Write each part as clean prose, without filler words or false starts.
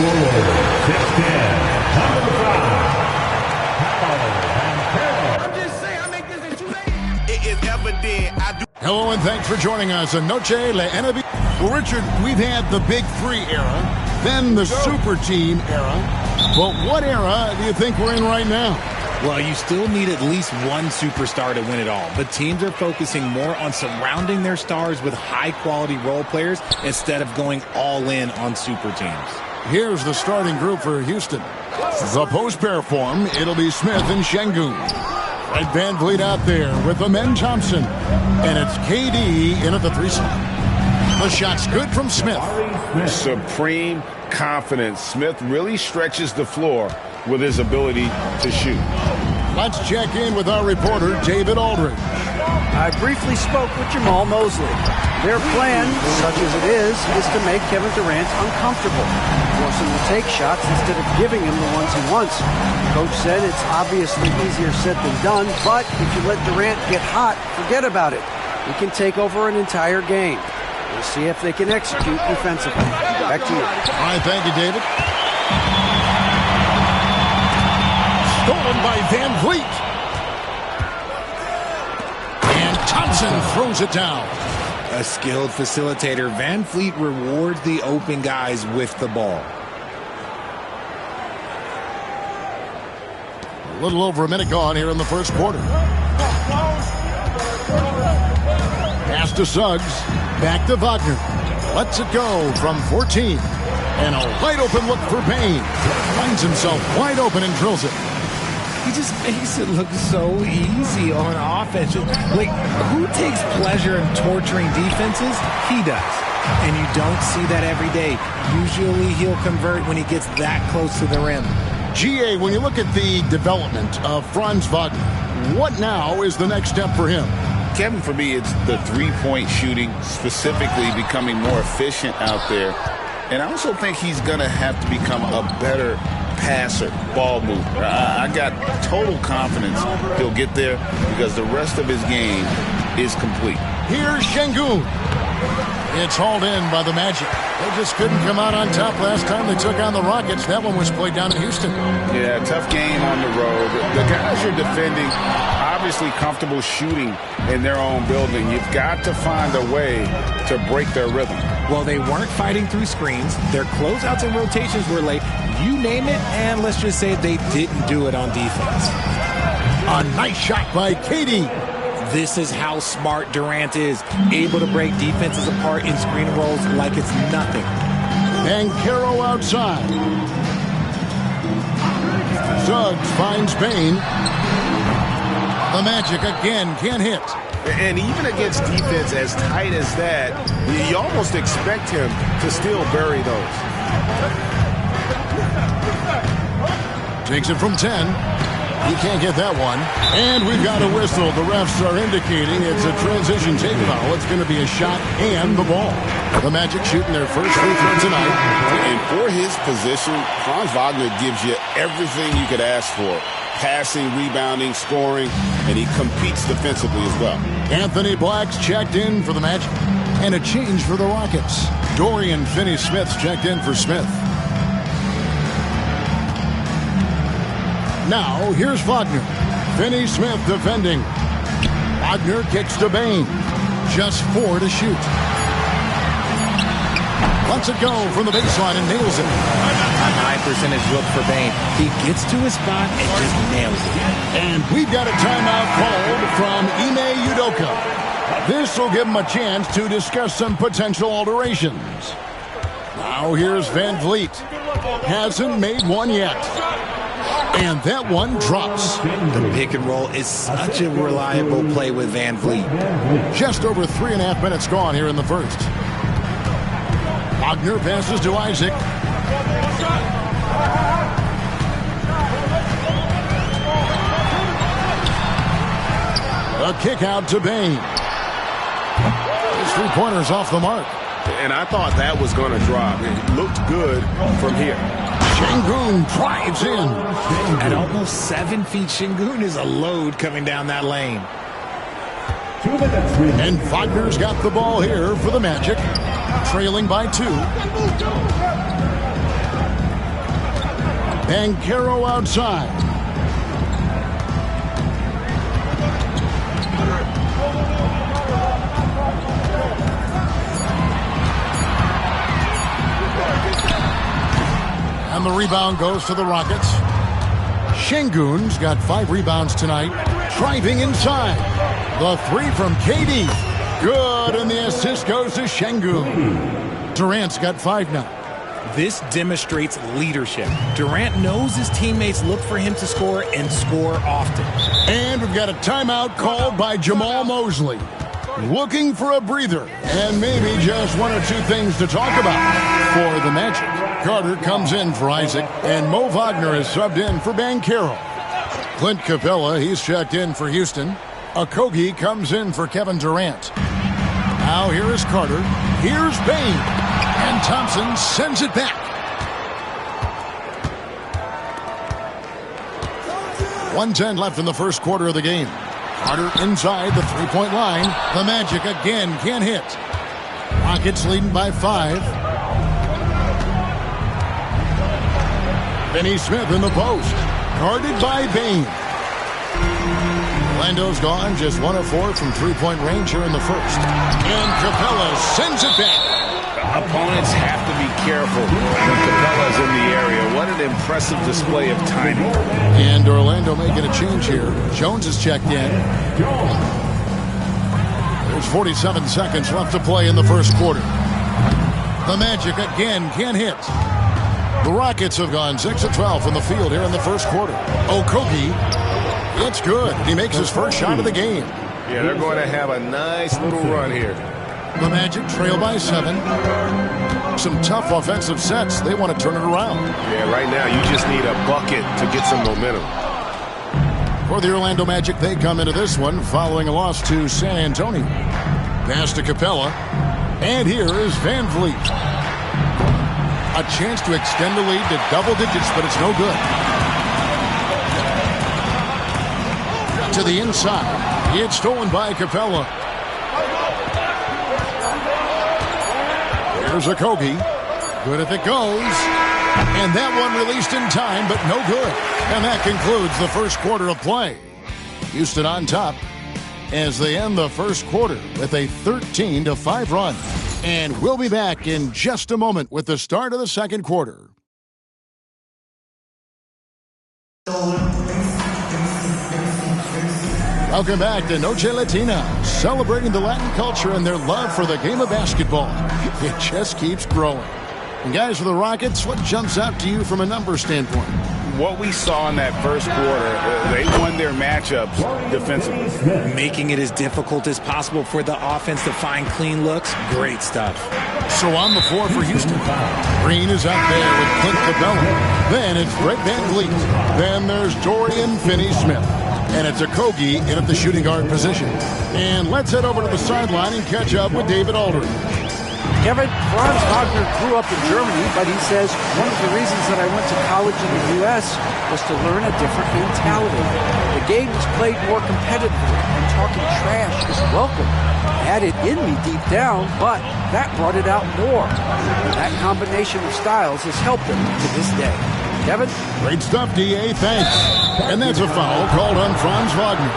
Score 6-10. Hello and thanks for joining us on Noche Le NBA. Well, Richard, we've had the Big Three era, then the Super Team era. But what era do you think we're in right now? Well, you still need at least one superstar to win it all. But teams are focusing more on surrounding their stars with high-quality role players instead of going all in on super teams. Here's the starting group for Houston. The post-pair form, it'll be Smith and Şengün. Fred VanVleet out there with Amen Thompson. And it's KD in at the 3 slot. The shot's good from Smith. Supreme confidence. Smith really stretches the floor with his ability to shoot. Let's check in with our reporter, David Aldridge. I briefly spoke with Jamal Mosley. Their plan, such as it is to make Kevin Durant uncomfortable, force him to take shots instead of giving him the ones he wants. Coach said it's obviously easier said than done, but if you let Durant get hot, forget about it. He can take over an entire game. We'll see if they can execute defensively. Back to you. All right, thank you, David. Stolen by VanVleet. And Thompson throws it down. A skilled facilitator, VanVleet rewards the open guys with the ball. A little over a minute gone here in the first quarter. Pass to Suggs. Back to Wagner. Lets it go from 14. And a wide open look for Payne. Finds himself wide open and drills it. He just makes it look so easy on offense. Like, who takes pleasure in torturing defenses? He does. And you don't see that every day. Usually he'll convert when he gets that close to the rim. GA, when you look at the development of Franz Wagner, what now is the next step for him? Kevin, for me, it's the three-point shooting, specifically becoming more efficient out there. And I also think he's going to have to become a better passer, ball mover. I got total confidence he'll get there because the rest of his game is complete. Here's Şengün. It's hauled in by the Magic. They just couldn't come out on top last time they took on the Rockets. That one was played down in Houston. Yeah, tough game on the road. The guys you're defending, obviously comfortable shooting in their own building. You've got to find a way to break their rhythm. Well, they weren't fighting through screens. Their closeouts and rotations were late. You name it, and let's just say they didn't do it on defense. A nice shot by KD. This is how smart Durant is, able to break defenses apart in screen rolls like it's nothing. And Caro outside. Suggs finds Payne. The Magic again can't hit. And even against defense as tight as that, you almost expect him to still bury those. Takes it from 10. He can't get that one. And we've got a whistle. The refs are indicating it's a transition take foul. It's going to be a shot and the ball. The Magic shooting their first free throw tonight. And for his position, Franz Wagner gives you everything you could ask for. Passing, rebounding, scoring, and he competes defensively as well. Anthony Black's checked in for the Magic. And a change for the Rockets. Dorian Finney-Smith's checked in for Smith. Now, here's Wagner. Finney-Smith defending. Wagner kicks to Payne. Just 4 to shoot. Lets it go from the baseline and nails it. High percentage look for Payne. He gets to his spot and just nails it. And we've got a timeout called from Ime Udoka. This will give him a chance to discuss some potential alterations. Now here's VanVleet. Hasn't made one yet. And that one drops. The pick and roll is such a reliable play with VanVleet. Just over 3.5 minutes gone here in the first. Wagner passes to Isaac. A kick out to Payne. His three-pointer's off the mark. And I thought that was going to drop. It looked good from here. Şengün drives in. At almost 7 feet, Şengün is a load coming down that lane. And Wagner's got the ball here for the Magic. Trailing by 2. Banchero outside. And the rebound goes to the Rockets. Şengün's got 5 rebounds tonight, driving inside. The 3 from KD. Good, and the assist goes to Şengün. Durant's got 5 now. This demonstrates leadership. Durant knows his teammates look for him to score and score often. And we've got a timeout called by Jamahl Mosley. Looking for a breather and maybe just 1 or 2 things to talk about for the Magic. Carter comes in for Isaac, and Mo Wagner is subbed in for Banchero. Clint Capella, he's checked in for Houston. Okogie comes in for Kevin Durant. Now here is Carter. Here's Bane. And Thompson sends it back. 1:10 left in the first quarter of the game. Carter inside the three-point line. The Magic again can't hit. Rockets leading by 5. Finney Smith in the post. Guarded by Bane. Orlando's gone, just 1 of 4 from three-point range here in the first. And Capella sends it back. Opponents have to be careful when Capella's in the area. What an impressive display of timing. And Orlando making a change here. Jones is checked in. There's 47 seconds left to play in the first quarter. The Magic again can't hit. The Rockets have gone 6 of 12 from the field here in the first quarter. Okogie, it's good. He makes his first shot of the game. Yeah, they're going to have a nice little run here. The Magic trail by 7. Some tough offensive sets. They want to turn it around. Yeah, right now you just need a bucket to get some momentum. For the Orlando Magic, they come into this one following a loss to San Antonio. Pass to Capella. And here is Van Vliet. A chance to extend the lead to double digits, but it's no good. To the inside. It's stolen by Capella. Here's Okogie. Good if it goes. And that one released in time, but no good. And that concludes the first quarter of play. Houston on top as they end the first quarter with a 13-5 run. And we'll be back in just a moment with the start of the second quarter. Welcome back to Noche Latina, celebrating the Latin culture and their love for the game of basketball. It just keeps growing. And guys, for the Rockets, what jumps out to you from a numbers standpoint? What we saw in that first quarter, they won their matchups defensively. Making it as difficult as possible for the offense to find clean looks. Great stuff. So on the floor for Houston, Green is out there with Clint Capella. Then it's Brett Van Vliet. Then there's Dorian Finney-Smith. And it's Okogie in at the shooting guard position. And let's head over to the sideline and catch up with David Aldridge. Kevin, Franz Wagner grew up in Germany, but he says one of the reasons that I went to college in the U.S. was to learn a different mentality. The game is played more competitively, and talking trash is welcome. I had it in me deep down, but that brought it out more. And that combination of styles has helped him to this day. Kevin? Great stuff, D.A. Thanks. And that's a foul called on Franz Wagner.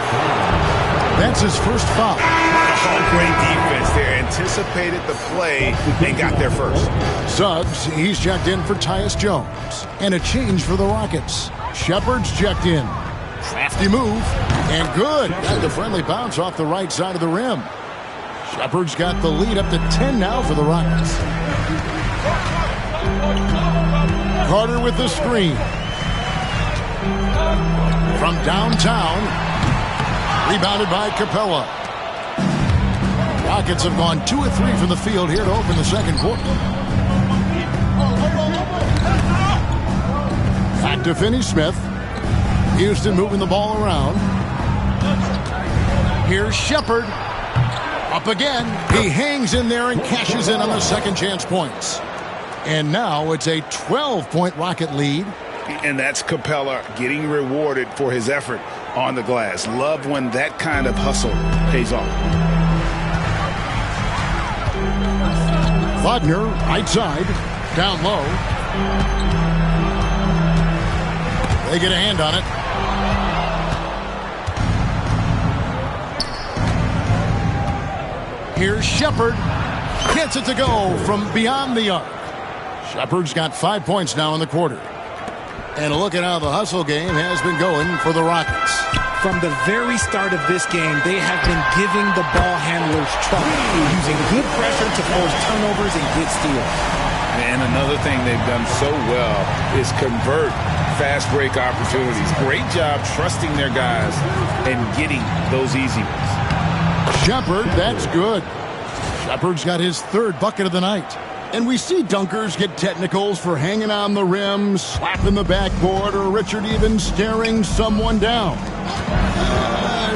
That's his first foul. Great defense there. Anticipated the play and got there first. Suggs, he's checked in for Tyus Jones. And a change for the Rockets. Shepard's checked in. Crafty move. And good. Got the friendly bounce off the right side of the rim. Shepard's got the lead up to 10 now for the Rockets. Carter with the screen. From downtown. Rebounded by Capella. Rockets have gone 2 of 3 from the field here to open the second quarter. Back to Finney-Smith. Houston moving the ball around. Here's Shepard. Up again. He hangs in there and cashes in on the second chance points. And now it's a 12-point Rocket lead. And that's Capella getting rewarded for his effort on the glass. Love when that kind of hustle pays off. Wagner, right side, down low. They get a hand on it. Here's Shepard. Gets it to go from beyond the arc. Shepard's got 5 points now in the quarter. And look at how the hustle game has been going for the Rockets. From the very start of this game, they have been giving the ball handlers trouble, using good pressure to force turnovers and get steals. And another thing they've done so well is convert fast break opportunities. Great job trusting their guys and getting those easy ones. Shepard, that's good. Shepard's got his third bucket of the night. And we see dunkers get technicals for hanging on the rim, slapping the backboard, or Richard even staring someone down.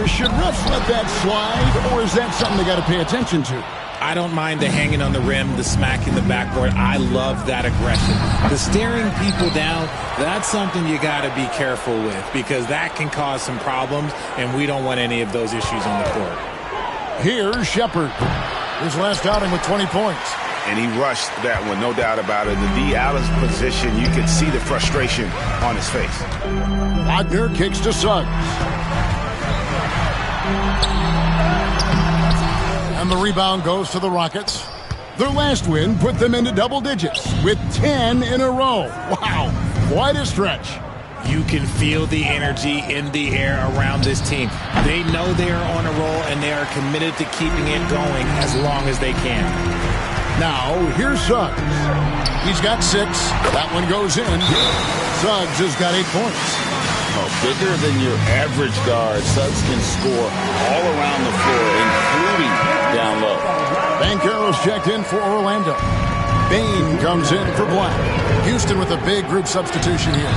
Should refs let that slide, or is that something they got to pay attention to? I don't mind the hanging on the rim, the smacking the backboard. I love that aggression. The staring people down, that's something you got to be careful with because that can cause some problems, and we don't want any of those issues on the court. Here's Shepard. His last outing with 20 points. And he rushed that one, no doubt about it. The D out of position, you could see the frustration on his face. Wagner kicks to Suggs. And the rebound goes to the Rockets. Their last win put them into double digits with 10 in a row. Wow, quite a stretch. You can feel the energy in the air around this team. They know they are on a roll, and they are committed to keeping it going as long as they can. Now, here's Suggs. He's got 6. That one goes in. Suggs has got 8 points. Oh, bigger than your average guard, Suggs can score all around the floor, including down low. Banchero's checked in for Orlando. Bane comes in for Black. Houston with a big group substitution here.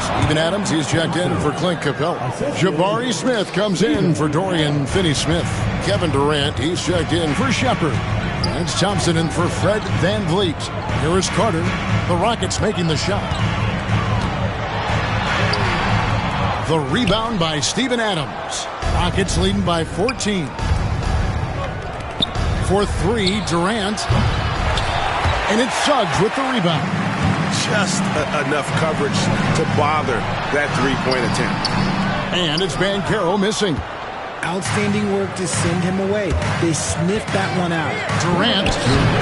Steven Adams, he's checked in for Clint Capella. Jabari Smith comes in for Dorian Finney-Smith. Kevin Durant, he's checked in for Shepard. It's Thompson in for Fred VanVleet. Here is Carter. The Rockets making the shot. The rebound by Steven Adams. Rockets leading by 14. For 3, Durant. And it's Suggs with the rebound. Just enough coverage to bother that three-point attempt. And it's Banchero missing. Outstanding work to send him away. They sniffed that one out. Durant,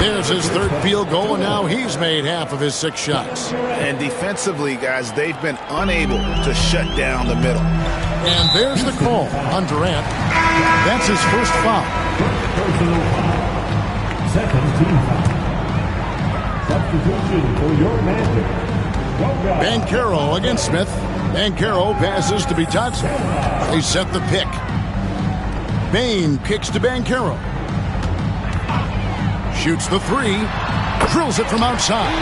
there's his third field goal, and now he's made half of his 6 shots. And defensively, guys, they've been unable to shut down the middle. And there's the call on Durant. That's his first foul. Second team foul. Substitution for your Magic. Banchero against Smith. Banchero passes to Bitadze. They set the pick. Bane kicks to Banchero. Shoots the 3. Drills it from outside.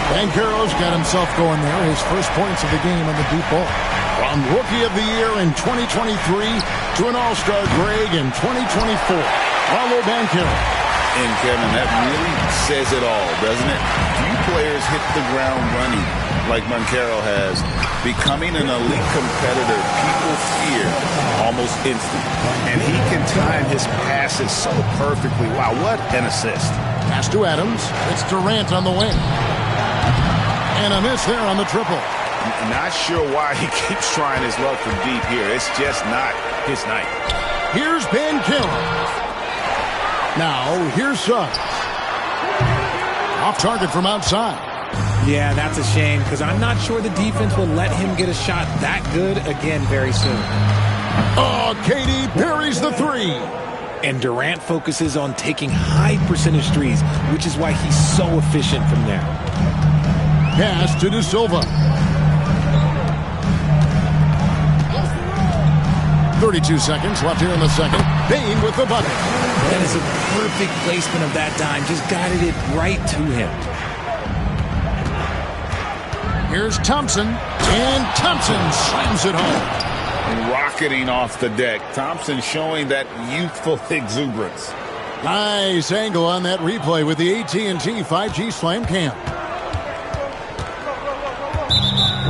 Banchero's got himself going there. His first points of the game on the deep ball. From Rookie of the Year in 2023 to an All-Star Greg in 2024. Paolo Banchero. And Kevin, that really says it all, doesn't it? Few players hit the ground running like Banchero has. Becoming an elite competitor, people fear almost instant. And he can time his passes so perfectly. Wow, what an assist. Pass to Adams. It's Durant on the wing. And a miss there on the triple. Not sure why he keeps trying his luck from deep here. It's just not his night. Here's Banchero. Now, here's Suggs. Off target from outside. Yeah, that's a shame because I'm not sure the defense will let him get a shot that good again very soon. Oh, KD parries the 3. And Durant focuses on taking high percentage threes, which is why he's so efficient from there. Pass to De Silva. 32 seconds left here in the second. Bane with the bucket. That is a perfect placement of that dime. Just guided it right to him. Here's Thompson. And Thompson slams it home. Rocketing off the deck. Thompson showing that youthful exuberance. Nice angle on that replay with the AT&T 5G Slam Cam.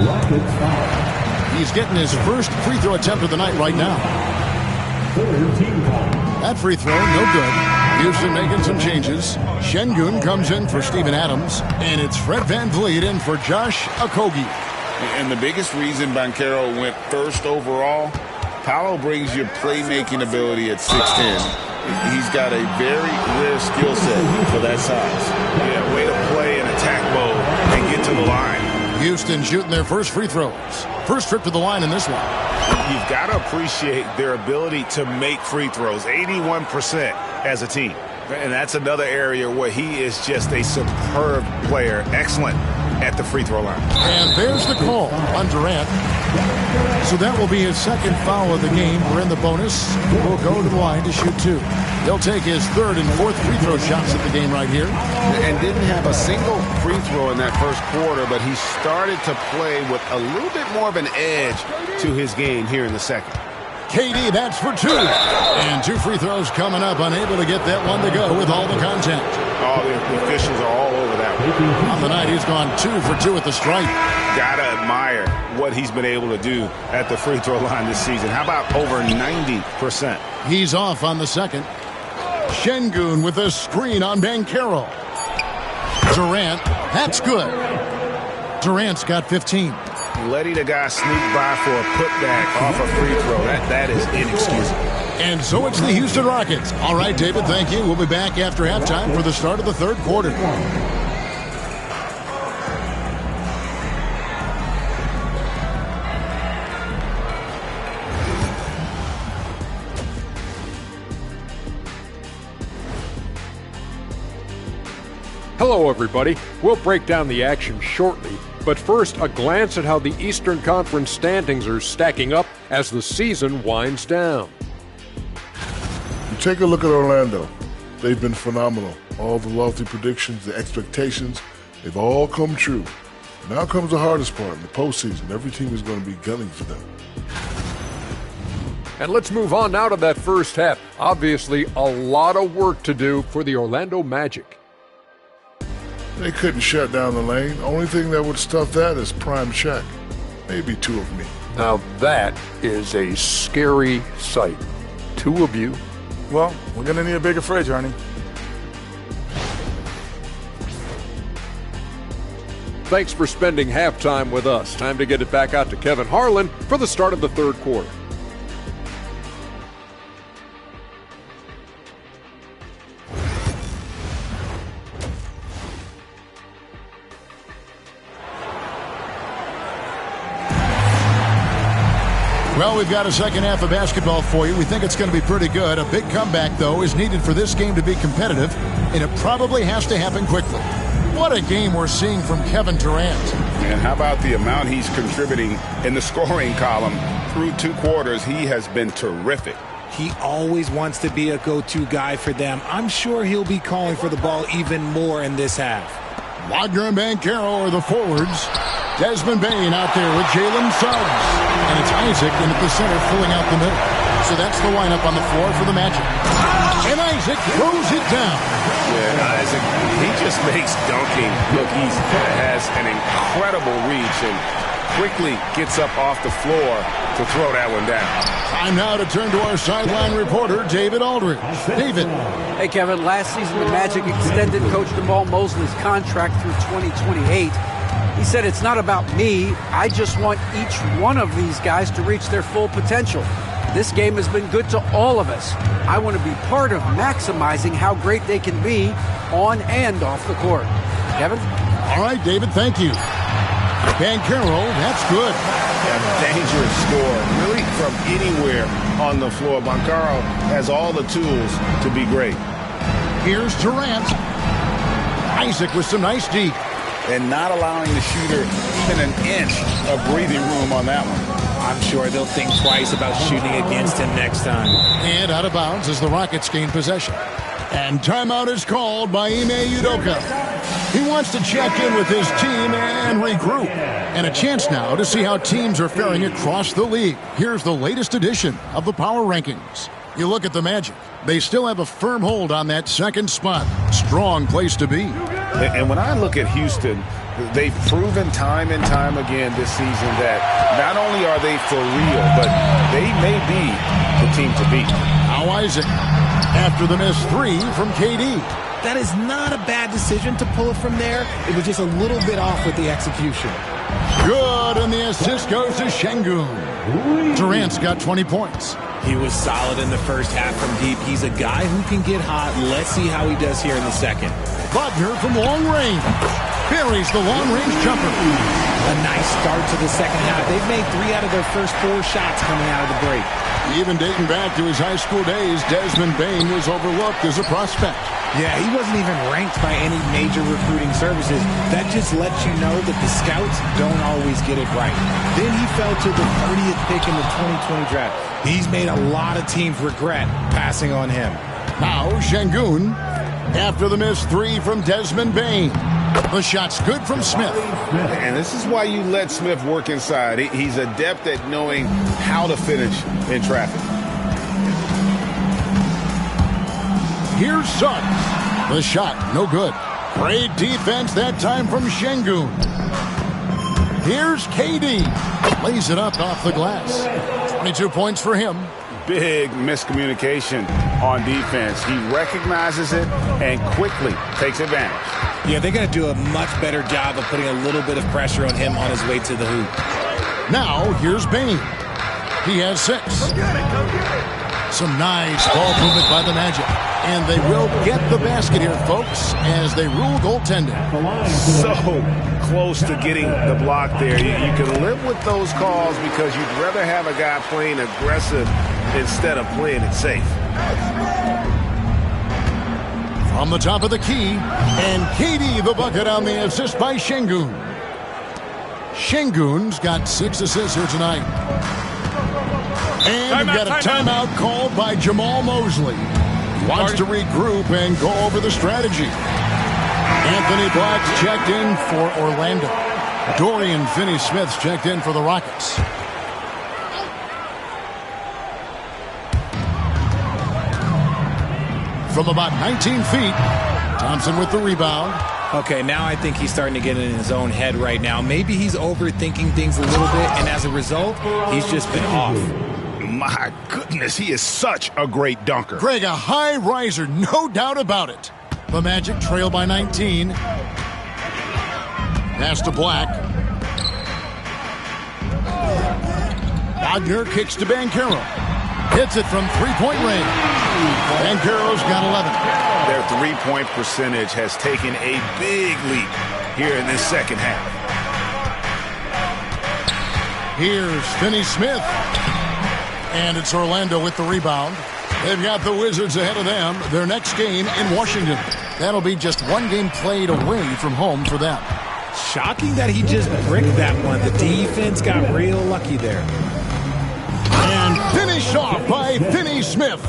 Rockets foul. He's getting his first free throw attempt of the night right now. Third team foul. That free throw, no good. Houston making some changes. Şengün comes in for Steven Adams. And it's Fred VanVleet in for Josh Okogie. And the biggest reason Banchero went first overall, Paolo brings your playmaking ability at 6'10". He's got a very rare skill set for that size. Yeah, way to play in attack mode and get to the line. Houston shooting their first free throws. First trip to the line in this one. You've got to appreciate their ability to make free throws, 81% as a team. And that's another area where he is just a superb player, excellent at the free throw line. And there's the call on Durant. So that will be his second foul of the game. We're in the bonus. We'll go to the line to shoot 2. He'll take his third and fourth free throw shots at the game right here. And didn't have a single free throw in that first quarter, but he started to play with a little bit more of an edge to his game here in the second. KD, that's for 2. And 2 free throws coming up. Unable to get that one to go with all the contact. Oh, the officials are all over that one. On the night, he's gone 2 for 2 at the stripe. Gotta admire what he's been able to do at the free throw line this season. How about over 90%? He's off on the second. Şengün with a screen on Banchero. Durant, that's good. Durant's got 15. Letting a guy sneak by for a putback off a free throw, that is inexcusable. And so it's the Houston Rockets. All right, David, thank you. We'll be back after halftime for the start of the third quarter. Hello, everybody. We'll break down the action shortly, but first, a glance at how the Eastern Conference standings are stacking up as the season winds down. You take a look at Orlando. They've been phenomenal. All the lofty predictions, the expectations, they've all come true. Now comes the hardest part, in the postseason. Every team is going to be gunning for them. And let's move on now to that first half. Obviously, a lot of work to do for the Orlando Magic. They couldn't shut down the lane. Only thing that would stuff that is prime Shaq. Maybe 2 of me. Now that is a scary sight. 2 of you. Well, we're going to need a bigger fridge, Arnie. Thanks for spending halftime with us. Time to get it back out to Kevin Harlan for the start of the third quarter. Well, we've got a second half of basketball for you. We think it's going to be pretty good. A big comeback, though, is needed for this game to be competitive, and it probably has to happen quickly. What a game we're seeing from Kevin Durant. And how about the amount he's contributing in the scoring column? Through 2 quarters, he has been terrific. He always wants to be a go-to guy for them. I'm sure he'll be calling for the ball even more in this half. Wagner and Banchero are the forwards. Desmond Bane out there with Jalen Suggs. And it's Isaac in at the center filling out the middle. So that's the lineup on the floor for the Magic. And Isaac throws it down. Yeah, Isaac, he just makes dunking look easy. Has an incredible reach and quickly gets up off the floor to throw that one down. Time now to turn to our sideline reporter, David Aldridge. David. Hey, Kevin, last season the Magic extended Coach Jamal Mosley's contract through 2028. He said, it's not about me. I just want each one of these guys to reach their full potential. This game has been good to all of us. I want to be part of maximizing how great they can be on and off the court. Kevin? All right, David, thank you. Banchero, that's good. A dangerous score, really from anywhere on the floor. Banchero has all the tools to be great. Here's Durant. Isaac with some nice deep. And not allowing the shooter even an inch of breathing room on that one. I'm sure they'll think twice about shooting against him next time. And out of bounds as the Rockets gain possession. And timeout is called by Ime Udoka. He wants to check in with his team and regroup. And a chance now to see how teams are faring across the league. Here's the latest edition of the Power Rankings. You look at the Magic. They still have a firm hold on that second spot. Strong place to be. And when I look at Houston, they've proven time and time again this season that not only are they for real, but they may be the team to beat. Now Isaac, after the missed 3 from KD. That is not a bad decision to pull it from there. It was just a little bit off with the execution. Good, and the assist goes to Şengün. Durant's got 20 points. He was solid in the first half from deep. He's a guy who can get hot. Let's see how he does here in the second. Wagner from long range. Buries the long-range jumper. A nice start to the second half. They've made 3 out of their first 4 shots coming out of the break. Even dating back to his high school days, Desmond Bane was overlooked as a prospect. Yeah, he wasn't even ranked by any major recruiting services. That just lets you know that the scouts don't always get it right. Then he fell to the 30th pick in the 2020 draft. He's made a lot of teams regret passing on him. Now Şengün, after the missed 3 from Desmond Bane. The shot's good from Smith. And this is why you let Smith work inside. He's adept at knowing how to finish in traffic. Here's Suggs. The shot, no good. Great defense that time from Şengün. Here's KD. Lays it up off the glass. 22 points for him. Big miscommunication on defense. He recognizes it and quickly takes advantage. Yeah, they're going to do a much better job of putting a little bit of pressure on him on his way to the hoop. Now, here's Bane. He has 6. Some nice ball movement by the Magic. And they will get the basket here, folks, as they rule goaltending. So close to getting the block there. You can live with those calls because you'd rather have a guy playing aggressive instead of playing it safe. From the top of the key, and KD the bucket on the assist by Şengün. Şengün's got 6 assists here tonight. And we've got a timeout called by Jamahl Mosley. Wants to regroup and go over the strategy. Anthony Black's checked in for Orlando. Dorian Finney-Smith's checked in for the Rockets. From about 19 feet, Thompson with the rebound. Okay, now I think he's starting to get in his own head right now. Maybe he's overthinking things a little bit, and as a result, he's just been off. My goodness, he is such a great dunker. Greg, a high riser, no doubt about it. The Magic trail by 19. Pass to Black. Wagner kicks to Banchero. Hits it from three-point range. Banchero's got 11. Their three-point percentage has taken a big leap here in this second half. Here's Finney-Smith. And it's Orlando with the rebound. They've got the Wizards ahead of them. Their next game in Washington. That'll be just one game played away from home for them. Shocking that he just bricked that one. The defense got real lucky there. And finished off by Finney-Smith.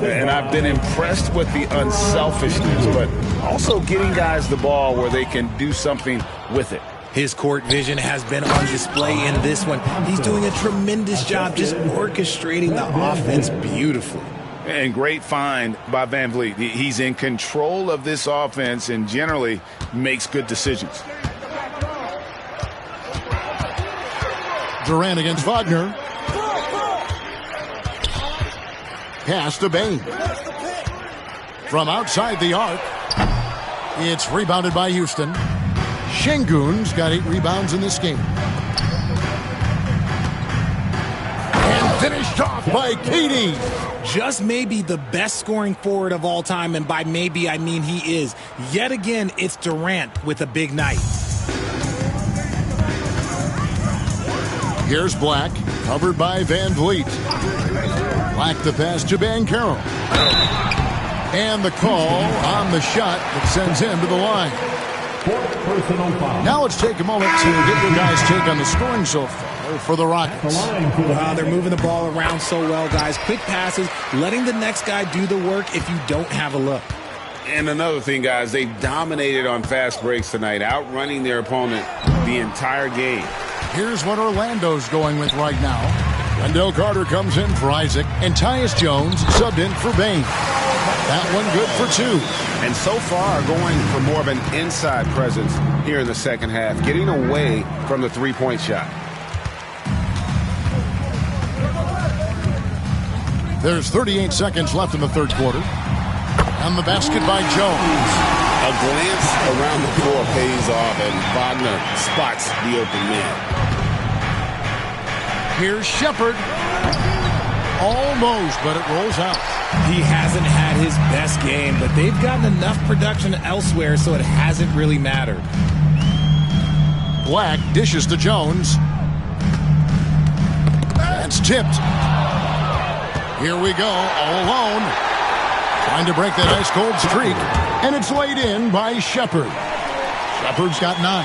And I've been impressed with the unselfishness, but also getting guys the ball where they can do something with it. His court vision has been on display in this one. He's doing a tremendous job just orchestrating the offense beautifully. And great find by Van Vliet. He's in control of this offense and generally makes good decisions. Durant against Wagner. Pass to Bane. From outside the arc, it's rebounded by Houston. Şengün's got 8 rebounds in this game. And finished off by KD. Just maybe the best scoring forward of all time, and by maybe I mean he is. Yet again, it's Durant with a big night. Here's Black, covered by Van Vliet. Black the pass to Banchero. And the call on the shot that sends him to the line. Now let's take a moment to get your guys' take on the scoring so far for the Rockets. Wow, they're moving the ball around so well, guys. Quick passes, letting the next guy do the work if you don't have a look. And another thing, guys, they've dominated on fast breaks tonight, outrunning their opponent the entire game. Here's what Orlando's going with right now. Wendell Carter comes in for Isaac, and Tyus Jones subbed in for Bane. That one good for 2. And so far going for more of an inside presence here in the second half, getting away from the three-point shot. There's 38 seconds left in the third quarter. And the basket by Jones. A glance around the floor pays off, and Wagner spots the open man. Here's Shepard. Almost, but it rolls out. He hasn't had his best game, but they've gotten enough production elsewhere, so it hasn't really mattered. Black dishes to Jones. That's tipped. Here we go, all alone. Trying to break that ice-cold streak, and it's laid in by Shepard. Shepard's got 9.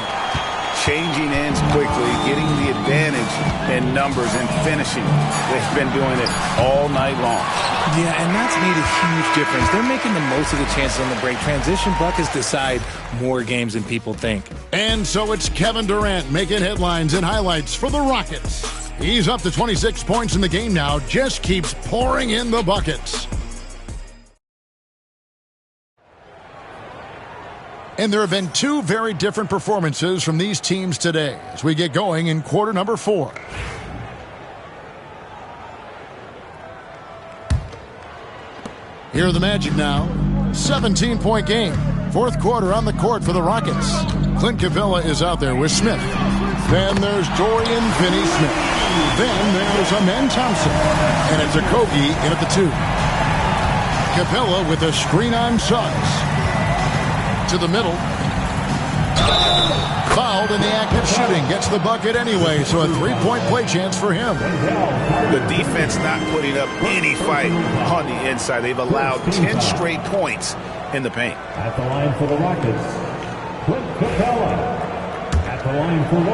Changing ends quickly, getting the advantage in numbers and finishing. They've been doing it all night long. Yeah, and that's made a huge difference. They're making the most of the chances on the break. Transition buckets decide more games than people think. And so it's Kevin Durant making headlines and highlights for the Rockets. He's up to 26 points in the game now, just keeps pouring in the buckets. And there have been 2 very different performances from these teams today as we get going in quarter number 4. Here are the Magic now. 17-point game. 4th quarter on the court for the Rockets. Clint Capella is out there with Smith. Then there's Dorian Finney-Smith. Then there's Amen Thompson. And it's Okogie in at the 2. Capella with a screen on Suggs. To the middle. Fouled in the act of shooting. Gets the bucket anyway, so a 3-point play chance for him. The defense not putting up any fight on the inside. They've allowed 10 straight points in the paint. At the line for the Rockets, Clint Capella. At the line for 1.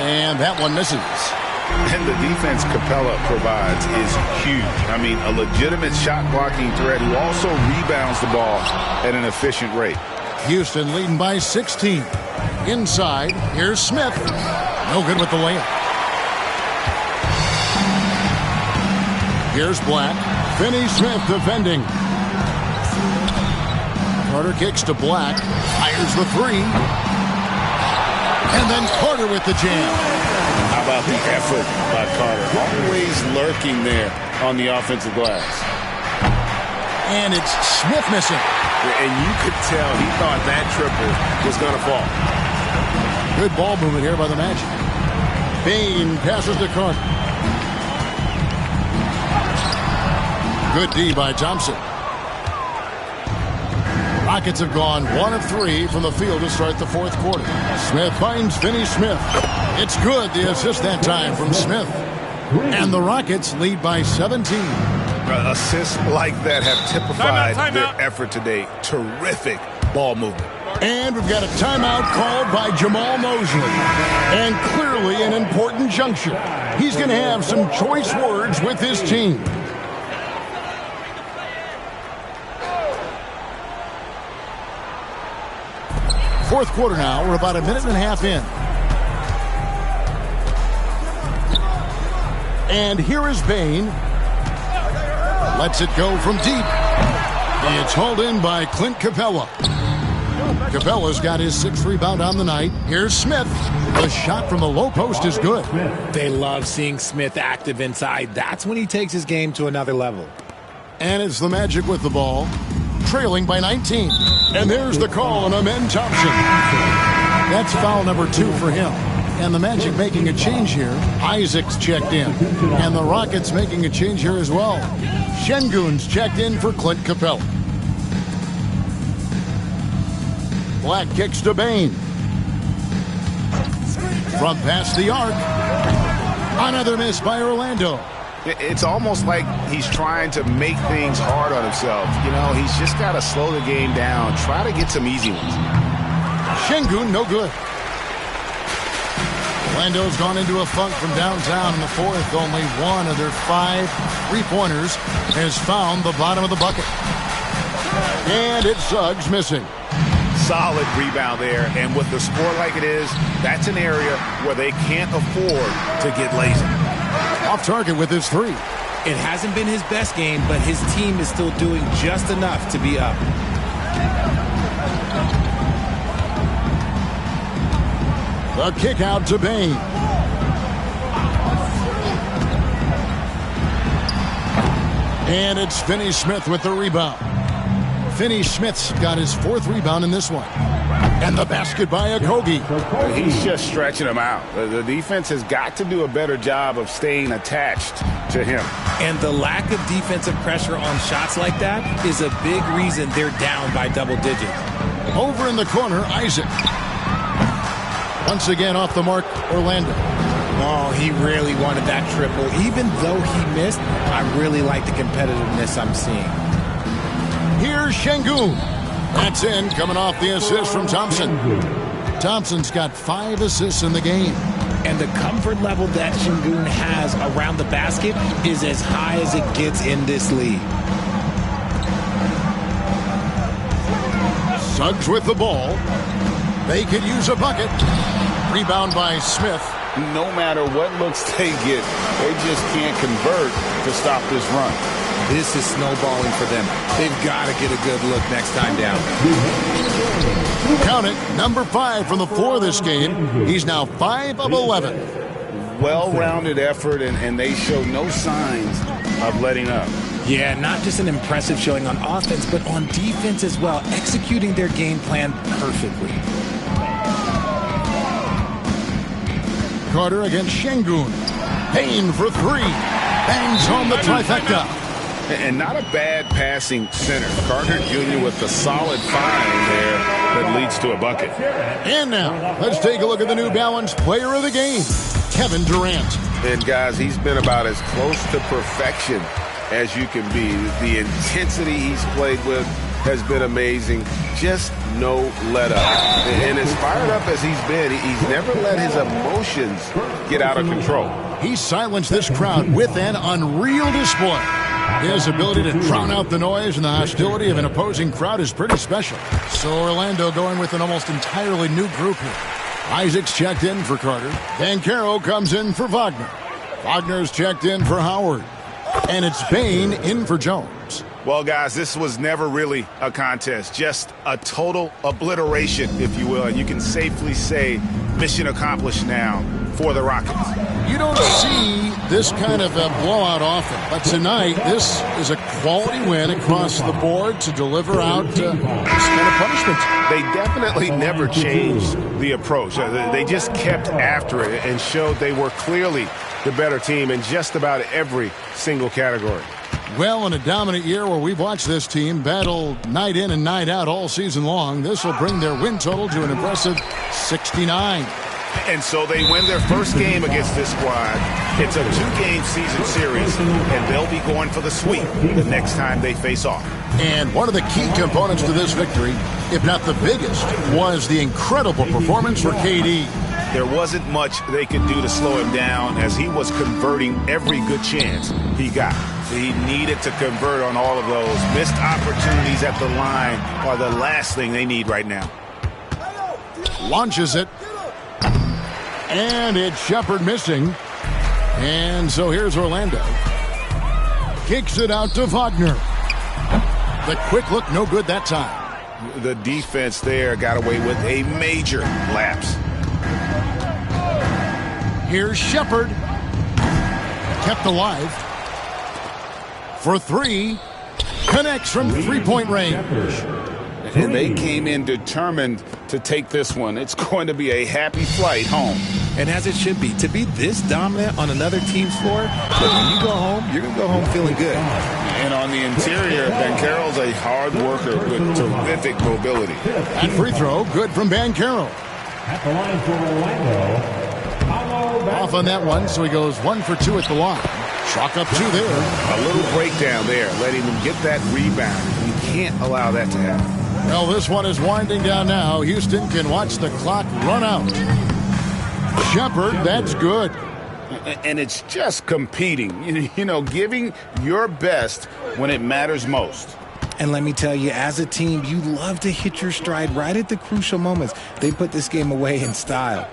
And that one misses. And the defense Capella provides is huge. I mean, a legitimate shot-blocking threat who also rebounds the ball at an efficient rate. Houston leading by 16. Inside, here's Smith. No good with the layup. Here's Black. Finney-Smith defending. Carter kicks to Black. Fires the 3. And then Carter with the jam. How about the effort by Carter? Always lurking there on the offensive glass. And it's Smith missing. And you could tell he thought that triple was going to fall. Good ball movement here by the Magic. Bane passes to Carter. Good D by Thompson. Rockets have gone 1 of 3 from the field to start the 4th quarter. Smith finds Finney-Smith. It's good, the assist that time from Smith. And the Rockets lead by 17. Assists like that have typified their effort today. Terrific ball movement. And we've got a timeout called by Jamal Mosley. And clearly an important juncture. He's going to have some choice words with his team. Fourth quarter now. We're about a minute and a half in. And here is Bane. Lets it go from deep. It's hauled in by Clint Capella. Capella's got his 6th rebound on the night. Here's Smith. The shot from the low post is good. They love seeing Smith active inside. That's when he takes his game to another level. And it's the Magic with the ball, trailing by 19. And there's the call on Amen Thompson. That's foul number 2 for him. And the Magic making a change here. Isaac's checked in. And the Rockets making a change here as well. Şengün's checked in for Clint Capella. Black kicks to Bane. From past the arc. Another miss by Orlando. It's almost like he's trying to make things hard on himself. You know, he's just got to slow the game down. Try to get some easy ones. Şengün, no good. Orlando's gone into a funk from downtown in the 4th. Only one of their 5 3-pointers has found the bottom of the bucket. And it's Suggs missing. Solid rebound there. And with the score like it is, that's an area where they can't afford to get lazy. Off target with his 3. It hasn't been his best game, but his team is still doing just enough to be up. The kick out to Bane. And it's Finney-Smith with the rebound. Finney Smith's got his 4th rebound in this one. And the basket by Okogie. He's just stretching him out. The defense has got to do a better job of staying attached to him. And the lack of defensive pressure on shots like that is a big reason they're down by double digits. Over in the corner, Isaac. Once again off the mark, Orlando. Oh, he really wanted that triple. Even though he missed, I really like the competitiveness I'm seeing. Here's Şengün. That's in, coming off the assist from Thompson. Thompson's got 5 assists in the game. And the comfort level that Şengün has around the basket is as high as it gets in this league. Suggs with the ball. They could use a bucket. Rebound by Smith. No matter what looks they get, they just can't convert to stop this run. This is snowballing for them. They've got to get a good look next time down. Count it, number 5 from the floor this game. He's now 5 of 11. Well-rounded effort, and they show no signs of letting up. Yeah, not just an impressive showing on offense, but on defense as well, executing their game plan perfectly. Carter against Şengün. Payne for 3. Bangs home the trifecta. And not a bad passing center. Carter Jr. with the solid 5 there that leads to a bucket. And now, let's take a look at the New Balance player of the game, Kevin Durant. And guys, he's been about as close to perfection as you can be. The intensity he's played with has been amazing. Just no let up. And as fired up as he's been, he's never let his emotions get out of control. He silenced this crowd with an unreal display. His ability to drown out the noise and the hostility of an opposing crowd is pretty special. So Orlando going with an almost entirely new group here. Isaac's checked in for Carter. Banchero comes in for Wagner. Wagner's checked in for Howard. And it's Payne in for Jones. Well, guys, this was never really a contest. Just a total obliteration, if you will. And you can safely say mission accomplished now for the Rockets. You don't see this kind of a blowout often. But tonight, this is a quality win across the board to deliver out this kind of punishment. They definitely never changed the approach. They just kept after it and showed they were clearly the better team in just about every single category. Well, in a dominant year where we've watched this team battle night in and night out all season long, this will bring their win total to an impressive 69. And so they win their first game against this squad. It's a 2-game season series, and they'll be going for the sweep the next time they face off. And one of the key components to this victory, if not the biggest, was the incredible performance for KD. There wasn't much they could do to slow him down as he was converting every good chance he got. He needed to convert on all of those. Missed opportunities at the line are the last thing they need right now. Launches it. And it's Shepard missing. And so here's Orlando. Kicks it out to Wagner. The quick look, no good that time. The defense there got away with a major lapse. Here's Shepard. Kept alive. For 3. Connects from 3-point range. And they came in determined to take this one. It's going to be a happy flight home. And as it should be, to be this dominant on another team's floor, but when you go home, you're going to go home feeling good. And on the interior, Banchero's a hard worker with terrific mobility. That free throw, good from Banchero. At the line for Orlando, off on that one, so he goes 1 for 2 at the line. Chalk up 2 there. A little breakdown there, letting them get that rebound. You can't allow that to happen. Well, this one is winding down now. Houston can watch the clock run out. Shepard, that's good. And it's just competing, you know, giving your best when it matters most. And let me tell you, as a team, you love to hit your stride right at the crucial moments. They put this game away in style.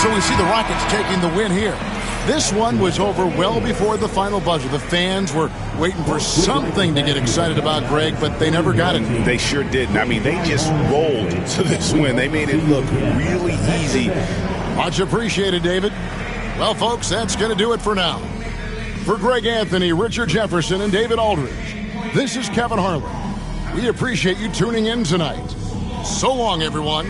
So we see the Rockets taking the win here. This one was over well before the final buzzer. The fans were waiting for something to get excited about, Greg, but they never got it. They sure didn't. I mean, they just rolled to this win. They made it look really easy. Much appreciated, David. Well, folks, that's going to do it for now. For Greg Anthony, Richard Jefferson, and David Aldridge, This is Kevin Harlan. We appreciate you tuning in tonight. So long, everyone.